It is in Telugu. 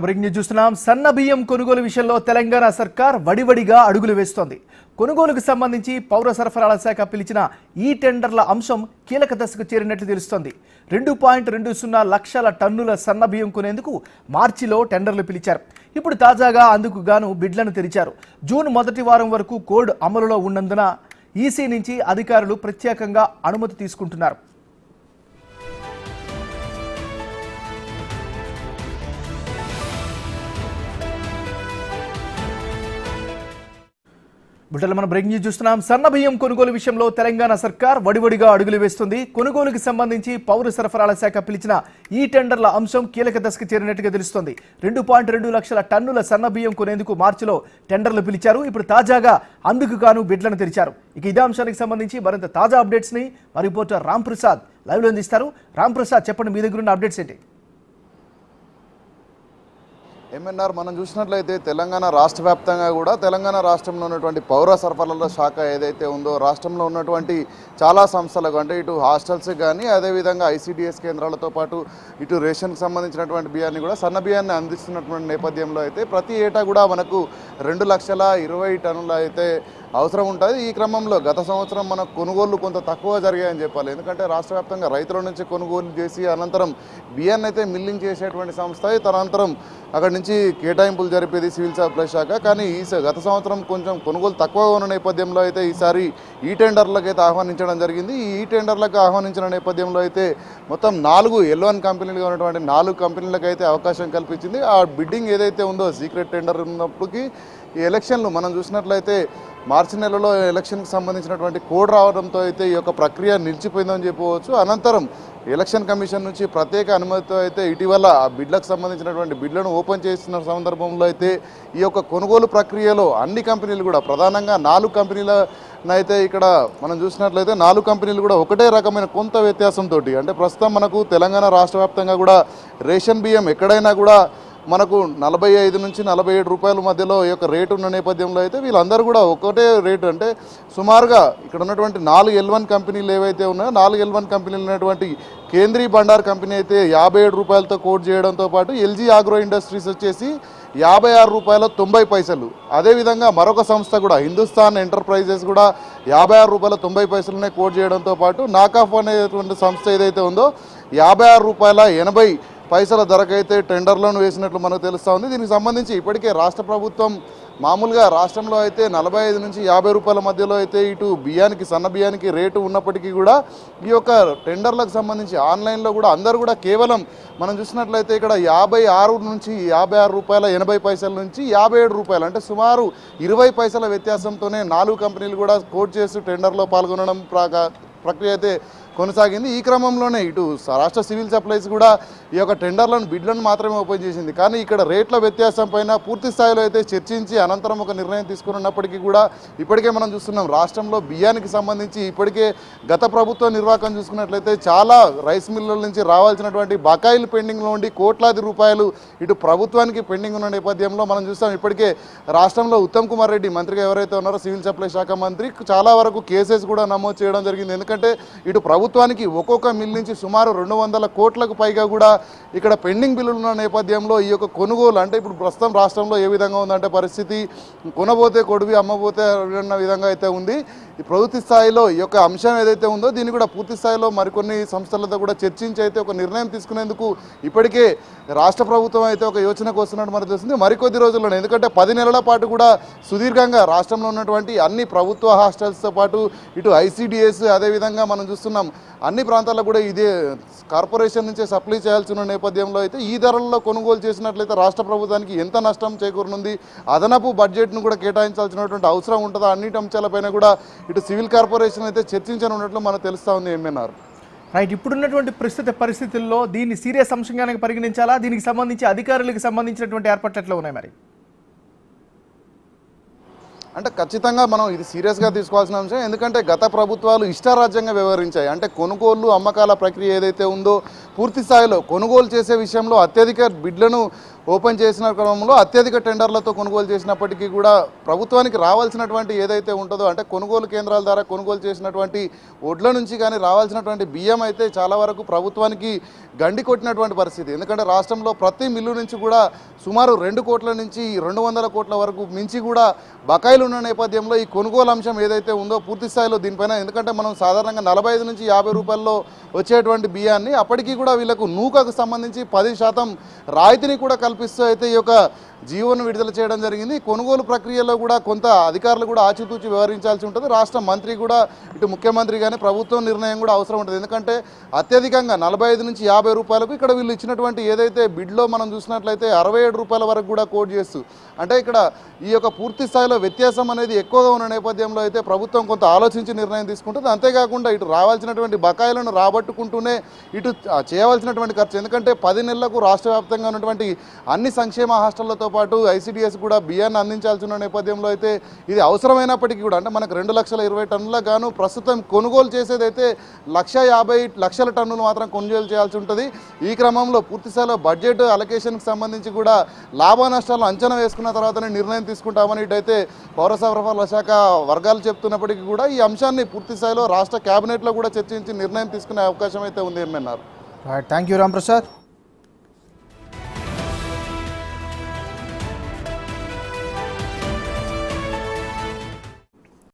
బ్రేకింగ్ న్యూస్ చూస్తున్నాం. సన్న బియ్యం కొనుగోలు విషయంలో తెలంగాణ సర్కార్ వడివడిగా అడుగులు వేస్తోంది. కొనుగోలుకు సంబంధించి పౌర సరఫరాల శాఖ పిలిచిన ఈ టెండర్ల అంశం కీలక దశకు చేరినట్లు తెలుస్తోంది. 2.20 లక్షల టన్నుల సన్న బియ్యం కొనేందుకు మార్చిలో టెండర్లు పిలిచారు. ఇప్పుడు తాజాగా అందుకు గాను బిడ్లను తెరిచారు. జూన్ మొదటి వారం వరకు కోడ్ అమలులో ఉన్నందున ఈసీ నుంచి అధికారులు ప్రత్యేకంగా అనుమతి తీసుకుంటున్నారు. బుట్టలో మనం బ్రేకింగ్ న్యూస్ చూస్తున్నాం. సన్న బియ్యం కొనుగోలు విషయంలో తెలంగాణ సర్కార్ వడివడిగా అడుగులు వేస్తుంది. కొనుగోలుకు సంబంధించి పౌర సరఫరాల శాఖ పిలిచిన ఈ టెండర్ల అంశం కీలక దశకు చేరినట్టుగా తెలుస్తోంది. 2.2 లక్షల టన్నుల సన్న బియ్యం కొనేందుకు మార్చిలో టెండర్లు పిలిచారు. ఇప్పుడు తాజాగా అందుకు గాను బిడ్లను తెరిచారు. ఇక ఇదే అంశానికి సంబంధించి మరింత తాజా అప్డేట్స్ ని మా రిపోర్టర్ రామ్ ప్రసాద్ లైవ్ లో అందిస్తారు. రామ్ ప్రసాద్, చెప్పండి, మీ దగ్గర ఉన్న అప్డేట్స్ ఏంటి? ఎంఎన్ఆర్ మనం చూసినట్లయితే తెలంగాణ రాష్ట్ర వ్యాప్తంగా కూడా తెలంగాణ రాష్ట్రంలో ఉన్నటువంటి పౌర సరఫరాల శాఖ ఏదైతే ఉందో రాష్ట్రంలో ఉన్నటువంటి చాలా సంస్థలకు అంటే ఇటు హాస్టల్స్ కానీ అదేవిధంగా ఐసిడిఎస్ కేంద్రాలతో పాటు ఇటు రేషన్కి సంబంధించినటువంటి బియ్యాన్ని కూడా సన్న బియ్యాన్ని అందిస్తున్నటువంటి నేపథ్యంలో అయితే ప్రతి ఏటా కూడా మనకు 2,20,000 టన్నులు అయితే అవసరం ఉంటుంది. ఈ క్రమంలో గత సంవత్సరం మన కొనుగోళ్లు కొంత తక్కువ జరిగాయని చెప్పాలి. ఎందుకంటే రాష్ట్ర వ్యాప్తంగా రైతుల నుంచి కొనుగోలు చేసి అనంతరం బియ్యాన్ని అయితే మిల్లింగ్ చేసేటువంటి సంస్థ, తదనంతరం అక్కడి నుంచి కేటాయింపులు జరిపేది సివిల్ సప్లై శాఖ. కానీ గత సంవత్సరం కొంచెం కొనుగోలు తక్కువగా ఉన్న నేపథ్యంలో అయితే ఈసారి ఈ టెండర్లకు అయితే ఆహ్వానించడం జరిగింది. ఈ టెండర్లకు ఆహ్వానించిన నేపథ్యంలో అయితే మొత్తం 4 L1 కంపెనీలుగా ఉన్నటువంటి 4 కంపెనీలకు అయితే అవకాశం కల్పించింది. ఆ బిడ్డింగ్ ఏదైతే ఉందో సీక్రెట్ టెండర్ ఉన్నప్పటికీ ఈ ఎలక్షన్లు మనం చూసినట్లయితే మార్చి నెలలో ఎలక్షన్కి సంబంధించినటువంటి కోడ్ రావడంతో అయితే ఈ యొక్క ప్రక్రియ నిలిచిపోయిందని చెప్పవచ్చు. అనంతరం ఎలక్షన్ కమిషన్ నుంచి ప్రత్యేక అనుమతితో అయితే ఇటీవల ఆ బిడ్లకు సంబంధించినటువంటి బిడ్లను ఓపెన్ చేస్తున్న సందర్భంలో అయితే ఈ యొక్క కొనుగోలు ప్రక్రియలో అన్ని కంపెనీలు కూడా ప్రధానంగా 4 కంపెనీలనైతే ఇక్కడ మనం చూసినట్లయితే 4 కంపెనీలు కూడా ఒకటే రకమైన కొంత వ్యత్యాసంతో అంటే ప్రస్తుతం మనకు తెలంగాణ రాష్ట్ర వ్యాప్తంగా కూడా రేషన్ బియ్యం ఎక్కడైనా కూడా మనకు 45 నుంచి 47 రూపాయల మధ్యలో ఈ యొక్క రేటు ఉన్న నేపథ్యంలో అయితే వీళ్ళందరూ కూడా ఒకటే రేటు అంటే సుమారుగా ఇక్కడ ఉన్నటువంటి 4 L1 కంపెనీలు ఏవైతే ఉన్నాయో 4 L1 కంపెనీలు ఉన్నటువంటి కేంద్రీయ బండార్ కంపెనీ అయితే 57 రూపాయలతో కోట్ చేయడంతో పాటు ఎల్జీ ఆగ్రో ఇండస్ట్రీస్ వచ్చేసి 56 రూపాయల 90 పైసలు. అదేవిధంగా మరొక సంస్థ కూడా హిందుస్థాన్ ఎంటర్ప్రైజెస్ కూడా 56 రూపాయల 90 పైసలనే కోట్ చేయడంతో పాటు నాకాఫ్ అనేటువంటి సంస్థ ఏదైతే ఉందో 56 రూపాయల 80 పైసల ధరకైతే టెండర్లను వేసినట్లు మనకు తెలుస్తూ ఉంది. దీనికి సంబంధించి ఇప్పటికే రాష్ట్ర ప్రభుత్వం మామూలుగా రాష్ట్రంలో అయితే 45 నుంచి 50 రూపాయల మధ్యలో అయితే ఇటు బియ్యానికి సన్న బియ్యానికి రేటు ఉన్నప్పటికీ కూడా ఈ యొక్క టెండర్లకు సంబంధించి ఆన్లైన్లో కూడా అందరూ కూడా కేవలం మనం చూసినట్లయితే ఇక్కడ 56 నుంచి 56 రూపాయల 80 పైసల నుంచి 57 రూపాయలు అంటే సుమారు 20 పైసల వ్యత్యాసంతోనే 4 కంపెనీలు కూడా కోట్ చేసి టెండర్లో పాల్గొనడం ప్రక్రియ అయితే కొనసాగింది. ఈ క్రమంలోనే ఇటు రాష్ట్ర సివిల్ సప్లైస్ కూడా ఈ యొక్క టెండర్లను బిడ్లను మాత్రమే ఓపెన్ చేసింది. కానీ ఇక్కడ రేట్ల వ్యత్యాసం పైన పూర్తి స్థాయిలో అయితే చర్చించి అనంతరం ఒక నిర్ణయం తీసుకున్నప్పటికీ కూడా ఇప్పటికే మనం చూస్తున్నాం రాష్ట్రంలో బియ్యానికి సంబంధించి ఇప్పటికే గత ప్రభుత్వ నిర్వాహకం చూసుకున్నట్లయితే చాలా రైస్ మిల్లుల నుంచి రావాల్సినటువంటి బకాయిలు పెండింగ్లో ఉండి కోట్లాది రూపాయలు ఇటు ప్రభుత్వానికి పెండింగ్ ఉన్న నేపథ్యంలో మనం చూస్తాం ఇప్పటికే రాష్ట్రంలో ఉత్తమ్ కుమార్ రెడ్డి మంత్రిగా ఎవరైతే ఉన్నారో సివిల్ సప్లై శాఖ మంత్రి చాలా వరకు కేసెస్ కూడా నమోదు చేయడం జరిగింది. ఎందుకంటే ఇటు ప్రభుత్వానికి ఒక్కొక్క మిల్ నుంచి సుమారు 200 కోట్లకు పైగా కూడా ఇక్కడ పెండింగ్ బిల్లులు ఉన్న నేపథ్యంలో ఈ యొక్క కొనుగోలు అంటే ఇప్పుడు ప్రస్తుతం రాష్ట్రంలో ఏ విధంగా ఉందంటే పరిస్థితి కొనబోతే కొడివి అమ్మబోతే అన్న విధంగా అయితే ఉంది. ఈ ప్రభుత్వ స్థాయిలో ఈ యొక్క అంశం ఏదైతే ఉందో దీన్ని కూడా పూర్తి స్థాయిలో మరికొన్ని సంస్థలతో కూడా చర్చించి అయితే ఒక నిర్ణయం తీసుకునేందుకు ఇప్పటికే రాష్ట్ర ప్రభుత్వం అయితే ఒక యోచనకు వస్తున్నట్టు మనకు తెలుస్తుంది. మరికొద్ది రోజుల్లోనే ఎందుకంటే 10 నెలల పాటు కూడా సుదీర్ఘంగా రాష్ట్రంలో ఉన్నటువంటి అన్ని ప్రభుత్వ హాస్టల్స్తో పాటు ఇటు ఐసిడిఎస్ అదేవిధంగా మనం చూస్తున్నాం అన్ని ప్రాంతాల్లో కూడా ఇదే కార్పొరేషన్ నుంచే సప్లై చేయాల్సి ఉన్న నేపథ్యంలో అయితే ఈ ధరల్లో కొనుగోలు చేసినట్లయితే రాష్ట్ర ప్రభుత్వానికి ఎంత నష్టం చేకూరనుంది, అదనపు బడ్జెట్ను కూడా కేటాయించాల్సినటువంటి అవసరం ఉంటుందా, అన్నిటి అంశాలపైన కూడా ఇటు సివిల్ కార్పొరేషన్ అయితే చర్చించనున్నట్లు మనకు తెలుస్తూ ఉంది. ఎంఎన్ఆర్ రైట్, ఇప్పుడున్నటువంటి ప్రస్తుత పరిస్థితుల్లో దీన్ని సీరియస్ అంశంగానే పరిగణించాలా? దీనికి సంబంధించి అధికారులకు సంబంధించినటువంటి ఏర్పాట్లు ఎట్లా ఉన్నాయి మరి? అంటే ఖచ్చితంగా మనం ఇది సీరియస్గా తీసుకోవాల్సిన అంశం. ఎందుకంటే గత ప్రభుత్వాలు ఇష్టారాజ్యంగా వ్యవహరించాయి. అంటే కొనుగోళ్లు అమ్మకాల ప్రక్రియ ఏదైతే ఉందో పూర్తి స్థాయిలో కొనుగోలు చేసే విషయంలో అత్యధిక బిడ్లను ఓపెన్ చేసిన క్రమంలో అత్యధిక టెండర్లతో కొనుగోలు చేసినప్పటికీ కూడా ప్రభుత్వానికి రావాల్సినటువంటి ఏదైతే ఉంటుందో అంటే కొనుగోలు కేంద్రాల ద్వారా కొనుగోలు చేసినటువంటి ఒడ్ల నుంచి కానీ రావాల్సినటువంటి బియ్యం అయితే చాలా వరకు ప్రభుత్వానికి గండి కొట్టినటువంటి పరిస్థితి. ఎందుకంటే రాష్ట్రంలో ప్రతి మిల్లు నుంచి కూడా సుమారు 2 కోట్ల నుంచి 200 కోట్ల వరకు మించి కూడా బకాయిలు ఉన్న నేపథ్యంలో ఈ కొనుగోలు అంశం ఏదైతే ఉందో పూర్తి స్థాయిలో దీనిపైన, ఎందుకంటే మనం సాధారణంగా 45 నుంచి 50 రూపాయల్లో వచ్చేటువంటి బియ్యాన్ని అప్పటికీ కూడా వీళ్ళకు నూకకు సంబంధించి 10% రాయితీని కూడా కల్పిస్తూ అయితే ఈ యొక్క జీవోను విడుదల చేయడం జరిగింది. కొనుగోలు ప్రక్రియలో కూడా కొంత అధికారులు కూడా ఆచితూచి వ్యవహరించాల్సి ఉంటుంది. రాష్ట్ర మంత్రి కూడా ఇటు ముఖ్యమంత్రి కానీ ప్రభుత్వం నిర్ణయం కూడా అవసరం ఉంటుంది. ఎందుకంటే అత్యధికంగా 45 నుంచి 50 రూపాయలకు ఇక్కడ వీళ్ళు ఇచ్చినటువంటి ఏదైతే బిడ్లో మనం చూసినట్లయితే 67 రూపాయల వరకు కూడా కోట్ చేస్తూ, అంటే ఇక్కడ ఈ యొక్క పూర్తి స్థాయిలో వ్యత్యాసం అనేది ఎక్కువగా ఉన్న నేపథ్యంలో అయితే ప్రభుత్వం కొంత ఆలోచించి నిర్ణయం తీసుకుంటుంది. అంతేకాకుండా ఇటు రావాల్సినటువంటి బకాయిలను రాబట్టుకుంటూనే ఇటు చేయవలసినటువంటి ఖర్చు, ఎందుకంటే 10 నెలలకు రాష్ట్ర వ్యాప్తంగా ఉన్నటువంటి అన్ని సంక్షేమ హాస్టళ్లతో పాటు ఐసిడిఎస్ కూడా బియ్యాన్ని అందించాల్సిన నేపథ్యంలో అయితే ఇది అవసరమైనప్పటికీ కూడా అంటే మనకు 2,20,000 టన్నులకు గాను ప్రస్తుతం కొనుగోలు చేసేది అయితే 1,50,000 టన్నులు మాత్రం కొనుగోలు చేయాల్సి ఉంటుంది. ఈ క్రమంలో పూర్తిస్థాయిలో బడ్జెట్ అలొకేషన్కి సంబంధించి కూడా లాభ నష్టాలను అంచనా వేసుకున్న తర్వాతనే నిర్ణయం తీసుకుంటామని ఇటైతే పౌర సరఫరాల శాఖ వర్గాలు చెప్తున్నప్పటికీ కూడా ఈ అంశాన్ని పూర్తిస్థాయిలో రాష్ట్ర కేబినెట్లో కూడా చర్చించి నిర్ణయం తీసుకునే అవకాశం అయితే ఉంది. MNR. Thank you Ram Prasad.